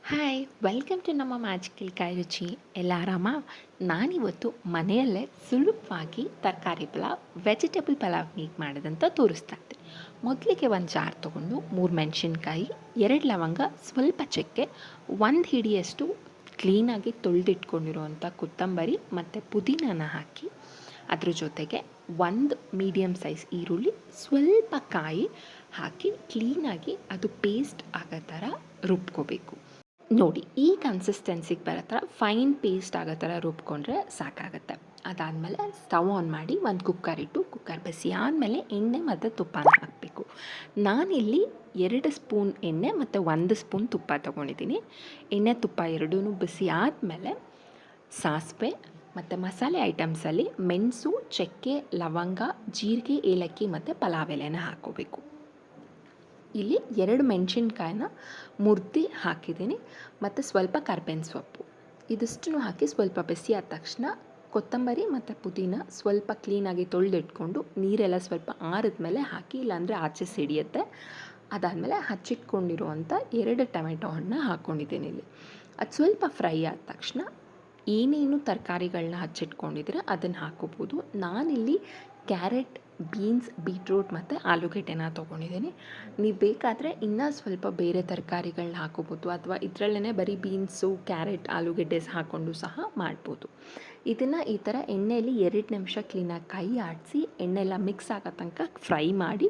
Hi welcome to ನಮ್ಮ magical ಕೈ ರುಚಿ. ಎಲ್ಲ ಆರಾಮ? ನಾನಿವತ್ತು ಮನೆಯಲ್ಲೇ ಸುಲಭವಾಗಿ ತರಕಾರಿ ಪಲಾವ್, ವೆಜಿಟೇಬಲ್ ಪಲಾವ್ ಹೇಗೆ ಮಾಡೋದಂತ ತೋರಿಸ್ತಾ ಇದ್ದೆ. ಮೊದಲಿಗೆ ಒಂದು ಜಾರ್ ತೊಗೊಂಡು 3 ಮೆಣಸಿನ್ಕಾಯಿ, 2 ಲವಂಗ, ಸ್ವಲ್ಪ ಚಕ್ಕೆ, 1 ಹಿಡಿಯಷ್ಟು ಕ್ಲೀನಾಗಿ ತೊಳೆದಿಟ್ಕೊಂಡಿರುವಂಥ ಕೊತ್ತಂಬರಿ ಮತ್ತು ಪುದೀನಾನ ಹಾಕಿ, ಅದ್ರ ಜೊತೆಗೆ 1 ಮೀಡಿಯಮ್ ಸೈಜ್ ಈರುಳ್ಳಿ, ಸ್ವಲ್ಪ ಕಾಯಿ ಹಾಕಿ ಕ್ಲೀನಾಗಿ ಅದು ಪೇಸ್ಟ್ ಆಗೋ ಥರ ರುಬ್ಕೋಬೇಕು. ನೋಡಿ, ಈ ಕನ್ಸಿಸ್ಟೆನ್ಸಿಗೆ ಬರೋ ಥರ ಫೈನ್ ಪೇಸ್ಟ್ ಆಗೋ ಥರ ರುಬ್ಕೊಂಡ್ರೆ ಸಾಕಾಗುತ್ತೆ. ಅದಾದಮೇಲೆ ಸ್ಟವ್ ಆನ್ ಮಾಡಿ ಒಂದು ಕುಕ್ಕರ್ ಇಟ್ಟು, ಕುಕ್ಕರ್ ಬಿಸಿ ಆದಮೇಲೆ ಎಣ್ಣೆ ಮತ್ತು ತುಪ್ಪನ ಹಾಕಬೇಕು. ನಾನಿಲ್ಲಿ 2 ಸ್ಪೂನ್ ಎಣ್ಣೆ ಮತ್ತು 1 ಸ್ಪೂನ್ ತುಪ್ಪ ತೊಗೊಂಡಿದ್ದೀನಿ. ಎಣ್ಣೆ ತುಪ್ಪ ಎರಡೂ ಬಿಸಿ ಆದಮೇಲೆ ಸಾಸಿವೆ ಮತ್ತು ಮಸಾಲೆ ಐಟಮ್ಸಲ್ಲಿ ಮೆಣಸು, ಚಕ್ಕೆ, ಲವಂಗ, ಜೀರಿಗೆ, ಏಲಕ್ಕಿ ಮತ್ತು ಪಲಾವ್ ಎಲೆನ ಹಾಕ್ಕೋಬೇಕು. ಇಲ್ಲಿ 2 ಮೆಣಸಿನ್ಕಾಯಿನ ಮುರಿದು ಹಾಕಿದ್ದೀನಿ ಮತ್ತು ಸ್ವಲ್ಪ ಕರ್ಬೇವಿನ ಸೊಪ್ಪು. ಇದಿಷ್ಟನ್ನು ಹಾಕಿ ಸ್ವಲ್ಪ ಬಿಸಿ ಆದ ತಕ್ಷಣ ಕೊತ್ತಂಬರಿ ಮತ್ತು ಪುದೀನ ಸ್ವಲ್ಪ ಕ್ಲೀನಾಗಿ ತೊಳೆದಿಟ್ಕೊಂಡು ನೀರೆಲ್ಲ ಸ್ವಲ್ಪ ಆರಿದ ಮೇಲೆ ಹಾಕಿ, ಇಲ್ಲಾಂದರೆ ಆಚೆ ಸಿಡಿಯುತ್ತೆ. ಅದಾದಮೇಲೆ ಹಚ್ಚಿಟ್ಕೊಂಡಿರುವಂಥ 2 ಟೊಮೆಟೊ ಹಣ್ಣು ಹಾಕ್ಕೊಂಡಿದ್ದೀನಿ. ಇಲ್ಲಿ ಅದು ಸ್ವಲ್ಪ ಫ್ರೈ ಆದ ತಕ್ಷಣ ಏನೇನು ತರಕಾರಿಗಳನ್ನ ಹಚ್ಚಿಟ್ಕೊಂಡಿದ್ರೆ ಅದನ್ನು ಹಾಕೋಬೋದು. ನಾನಿಲ್ಲಿ ಕ್ಯಾರೆಟ್, ಬೀನ್ಸ್, ಬೀಟ್ರೂಟ್ ಮತ್ತು ಆಲೂಗೆಡ್ಡೆನ ತೊಗೊಂಡಿದ್ದೀನಿ. ನೀವು ಬೇಕಾದರೆ ಇನ್ನೂ ಸ್ವಲ್ಪ ಬೇರೆ ತರಕಾರಿಗಳನ್ನ ಹಾಕೋಬೋದು, ಅಥವಾ ಇದರಲ್ಲೇ ಬರೀ ಬೀನ್ಸು, ಕ್ಯಾರೆಟ್, ಆಲೂಗೆಡ್ಡೆ ಹಾಕ್ಕೊಂಡು ಸಹ ಮಾಡ್ಬೋದು. ಇದನ್ನು ಈ ಥರ ಎಣ್ಣೆಯಲ್ಲಿ 2 ನಿಮಿಷ ಕ್ಲೀನಾಗಿ ಕೈ ಆಡಿಸಿ ಎಣ್ಣೆ ಎಲ್ಲ ಮಿಕ್ಸ್ ಆಗೋ ತನಕ ಫ್ರೈ ಮಾಡಿ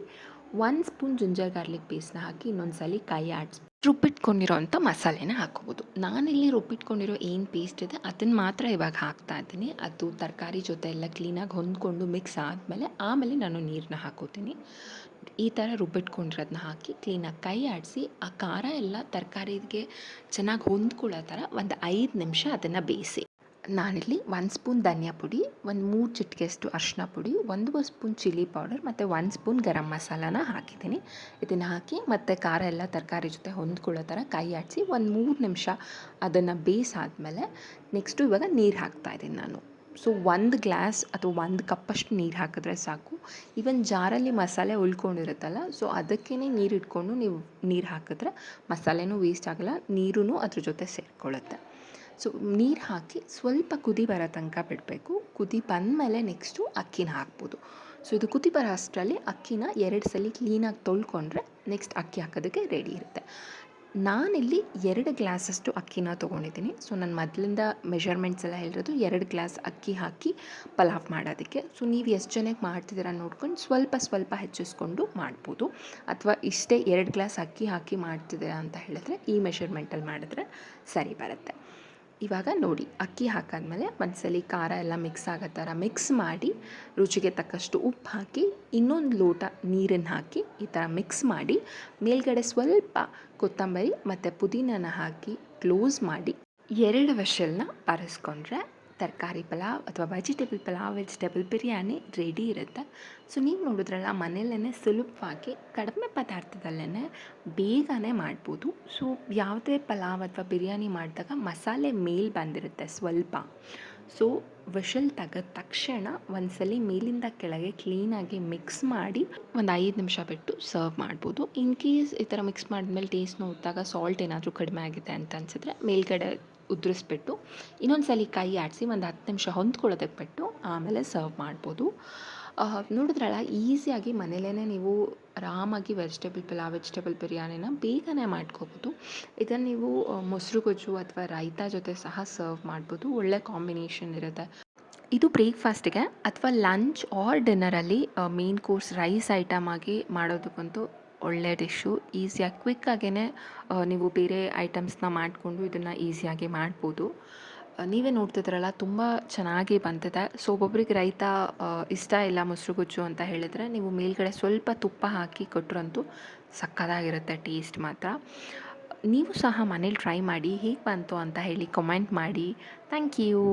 1 ಸ್ಪೂನ್ ಜಿಂಜರ್ ಗಾರ್ಲಿಕ್ ಪೇಸ್ಟ್ನ ಹಾಕಿ ಇನ್ನೊಂದು ಸಲ ಕೈ ಆಡಿಸಿ ರುಬ್ಬಿಟ್ಕೊಂಡಿರೋಂಥ ಮಸಾಲೆನ ಹಾಕ್ಕೋಬೋದು. ನಾನಿಲ್ಲಿ ರುಬ್ಬಿಟ್ಕೊಂಡಿರೋ ಏನು ಪೇಸ್ಟ್ ಇದೆ ಅದನ್ನು ಮಾತ್ರ ಇವಾಗ ಹಾಕ್ತಾ ಇದ್ದೀನಿ. ಅದು ತರಕಾರಿ ಜೊತೆ ಎಲ್ಲ ಕ್ಲೀನಾಗಿ ಹೊಂದ್ಕೊಂಡು ಮಿಕ್ಸ್ ಆಮೇಲೆ ನಾನು ನೀರನ್ನ ಹಾಕೋತೀನಿ. ಈ ಥರ ರುಬ್ಬಿಟ್ಕೊಂಡಿರೋದನ್ನ ಹಾಕಿ ಕ್ಲೀನಾಗಿ ಕೈ ಆಡಿಸಿ ಆ ಖಾರ ಎಲ್ಲ ತರಕಾರಿಗೆ ಚೆನ್ನಾಗಿ ಹೊಂದ್ಕೊಳ್ಳೋ ಥರ ಒಂದು 5 ನಿಮಿಷ ಅದನ್ನು ಬೇಯಿಸಿ. ನಾನಿಲ್ಲಿ 1 ಸ್ಪೂನ್ ಧನಿಯಾ ಪುಡಿ, ಒಂದು 3 ಚಿಟಿಕೆಯಷ್ಟು ಅರಿಶಿನ ಪುಡಿ, 1 ಸ್ಪೂನ್ ಚಿಲ್ಲಿ ಪೌಡರ್ ಮತ್ತು 1 ಸ್ಪೂನ್ ಗರಂ ಮಸಾಲಾನ ಹಾಕಿದ್ದೀನಿ. ಇದನ್ನು ಹಾಕಿ ಮತ್ತು ಖಾರ ಎಲ್ಲ ತರಕಾರಿ ಜೊತೆ ಹೊಂದ್ಕೊಳ್ಳೋ ಥರ ಕೈ ಆಡಿಸಿ ಒಂದು 3 ನಿಮಿಷ ಅದನ್ನು ಬೇಯಿಸಾದ್ಮೇಲೆ ನೆಕ್ಸ್ಟು ಇವಾಗ ನೀರು ಹಾಕ್ತಾಯಿದ್ದೀನಿ ನಾನು. ಸೊ 1 ಗ್ಲಾಸ್ ಅಥವಾ 1 ಕಪ್ಪಷ್ಟು ನೀರು ಹಾಕಿದ್ರೆ ಸಾಕು. ಈವನ್ ಜಾರಲ್ಲಿ ಮಸಾಲೆ ಉಳ್ಕೊಂಡಿರುತ್ತಲ್ಲ, ಸೊ ಅದಕ್ಕೇ ನೀರು ಇಟ್ಕೊಂಡು ನೀವು ನೀರು ಹಾಕಿದ್ರೆ ಮಸಾಲೆನೂ ವೇಸ್ಟ್ ಆಗೋಲ್ಲ, ನೀರೂ ಅದ್ರ ಜೊತೆ ಸೇರಿಕೊಳ್ಳುತ್ತೆ. ಸೊ ನೀರು ಹಾಕಿ ಸ್ವಲ್ಪ ಕುದಿ ಬರೋ ತನಕ ಬಿಡಬೇಕು. ಕುದಿ ಬಂದಮೇಲೆ ನೆಕ್ಸ್ಟು ಅಕ್ಕಿನ ಹಾಕ್ಬೋದು. ಸೊ ಇದು ಕುದಿ ಬರೋ ಅಷ್ಟರಲ್ಲಿ ಅಕ್ಕಿನ 2 ಸಲ ಕ್ಲೀನಾಗಿ ತೊಳ್ಕೊಂಡ್ರೆ ನೆಕ್ಸ್ಟ್ ಅಕ್ಕಿ ಹಾಕೋದಕ್ಕೆ ರೆಡಿ ಇರುತ್ತೆ. ನಾನಿಲ್ಲಿ 2 ಗ್ಲಾಸಷ್ಟು ಅಕ್ಕಿನ ತೊಗೊಂಡಿದ್ದೀನಿ. ಸೊ ನಾನು ಮೊದಲಿಂದ ಮೆಷರ್ಮೆಂಟ್ಸ್ ಎಲ್ಲ ಹೇಳಿರೋದು 2 ಗ್ಲಾಸ್ ಅಕ್ಕಿ ಹಾಕಿ ಪಲಾವ್ ಮಾಡೋದಕ್ಕೆ. ಸೊ ನೀವು ಎಷ್ಟು ಜನಕ್ಕೆ ಮಾಡ್ತಿದ್ದೀರ ನೋಡ್ಕೊಂಡು ಸ್ವಲ್ಪ ಹೆಚ್ಚಿಸ್ಕೊಂಡು ಮಾಡ್ಬೋದು, ಅಥವಾ ಇಷ್ಟೇ 2 ಗ್ಲಾಸ್ ಅಕ್ಕಿ ಹಾಕಿ ಮಾಡ್ತಿದ್ದೀರಾ ಅಂತ ಹೇಳಿದ್ರೆ ಈ ಮೆಷರ್ಮೆಂಟಲ್ಲಿ ಮಾಡಿದ್ರೆ ಸರಿ ಬರುತ್ತೆ. ಇವಾಗ ನೋಡಿ, ಅಕ್ಕಿ ಹಾಕಾದ್ಮೇಲೆ ಒಂದ್ಸಲಿ ಖಾರ ಎಲ್ಲ ಮಿಕ್ಸ್ ಆಗೋ ಥರ ಮಿಕ್ಸ್ ಮಾಡಿ, ರುಚಿಗೆ ತಕ್ಕಷ್ಟು ಉಪ್ಪು ಹಾಕಿ, ಇನ್ನೊಂದು ಲೋಟ ನೀರನ್ನು ಹಾಕಿ ಈ ಥರ ಮಿಕ್ಸ್ ಮಾಡಿ, ಮೇಲ್ಗಡೆ ಸ್ವಲ್ಪ ಕೊತ್ತಂಬರಿ ಮತ್ತು ಪುದೀನನ ಹಾಕಿ ಕ್ಲೋಸ್ ಮಾಡಿ 2 ವಿಷಲ್ನ ಬಾರಿಸ್ಕೊಂಡ್ರೆ ತರಕಾರಿ ಪಲಾವ್ ಅಥವಾ ವೆಜಿಟೇಬಲ್ ಬಿರಿಯಾನಿ ರೆಡಿ ಇರುತ್ತೆ. ಸೊ ನೀವು ನೋಡಿದ್ರಲ್ಲ, ಮನೆಯಲ್ಲೇ ಸುಲಭವಾಗಿ ಕಡಿಮೆ ಪದಾರ್ಥದಲ್ಲೇ ಬೇಗನೆ ಮಾಡ್ಬೋದು. ಸೊ ಯಾವುದೇ ಪಲಾವ್ ಅಥವಾ ಬಿರಿಯಾನಿ ಮಾಡಿದಾಗ ಮಸಾಲೆ ಮೇಲೆ ಬಂದಿರುತ್ತೆ ಸ್ವಲ್ಪ. ಸೊ ವಿಷಲ್ ತೆಗೆದ ತಕ್ಷಣ ಒಂದ್ಸಲಿ ಮೇಲಿಂದ ಕೆಳಗೆ ಕ್ಲೀನಾಗಿ ಮಿಕ್ಸ್ ಮಾಡಿ ಒಂದು 5 ನಿಮಿಷ ಬಿಟ್ಟು ಸರ್ವ್ ಮಾಡ್ಬೋದು. ಇನ್ ಕೇಸ್ ಈ ಥರ ಮಿಕ್ಸ್ ಮಾಡಿದ್ಮೇಲೆ ಟೇಸ್ಟ್ ನೋಡಿದಾಗ ಸಾಲ್ಟ್ ಏನಾದರೂ ಕಡಿಮೆ ಆಗಿದೆ ಅಂತ ಅನಿಸಿದ್ರೆ ಮೇಲ್ಗಡೆ ಉದುರಿಸ್ಬಿಟ್ಟು ಇನ್ನೊಂದು ಸಲ ಕೈ ಆಡಿಸಿ ಒಂದು 10 ನಿಮಿಷ ಹೊಂದ್ಕೊಳ್ಳೋದಕ್ಕೆ ಬಿಟ್ಟು ಆಮೇಲೆ ಸರ್ವ್ ಮಾಡ್ಬೋದು. ನೋಡಿದ್ರಲ್ಲ, ಈಸಿಯಾಗಿ ಮನೇಲೇ ನೀವು ಆರಾಮಾಗಿ ವೆಜಿಟೇಬಲ್ ಬಿರಿಯಾನಿನ ಬೇಗನೆ ಮಾಡ್ಕೋಬೋದು. ಇದನ್ನು ನೀವು ಮೊಸರು ಗೊಜ್ಜು ಅಥವಾ ರೈತಾ ಜೊತೆ ಸಹ ಸರ್ವ್ ಮಾಡ್ಬೋದು. ಒಳ್ಳೆ ಕಾಂಬಿನೇಷನ್ ಇರುತ್ತೆ. ಇದು ಬ್ರೇಕ್ಫಾಸ್ಟಿಗೆ ಅಥವಾ ಲಂಚ್ ಆರ್ ಡಿನ್ನರಲ್ಲಿ ಮೇನ್ ಕೋರ್ಸ್ ರೈಸ್ ಐಟಮ್ ಆಗಿ ಮಾಡೋದಕ್ಕಂತೂ ಒಳ್ಳೆ ಡಿಶ್ಶು. ಈಸಿಯಾಗಿ ಕ್ವಿಕ್ಕಾಗೇ ನೀವು ಬೇರೆ ಐಟಮ್ಸ್ನ ಮಾಡಿಕೊಂಡು ಇದನ್ನು ಈಸಿಯಾಗಿ ಮಾಡ್ಬೋದು. ನೀವೇ ನೋಡ್ತಿದ್ರಲ್ಲ, ತುಂಬ ಚೆನ್ನಾಗಿ ಬಂದಿದೆ. ಸೊ ಒಬ್ಬೊಬ್ರಿಗೆ ರೈತಾ ಇಷ್ಟ ಇಲ್ಲ, ಮೊಸರು ಗೊಜ್ಜು ಅಂತ ಹೇಳಿದರೆ ನೀವು ಮೇಲ್ಗಡೆ ಸ್ವಲ್ಪ ತುಪ್ಪ ಹಾಕಿ ಕೊಟ್ಟರಂತೂ ಸಕ್ಕತ್ತಾಗಿರುತ್ತೆ ಟೇಸ್ಟ್ ಮಾತ್ರ. ನೀವು ಸಹ ಮನೇಲಿ ಟ್ರೈ ಮಾಡಿ, ಹೇಗೆ ಬಂತು ಅಂತ ಹೇಳಿ ಕಮೆಂಟ್ ಮಾಡಿ. Thank you.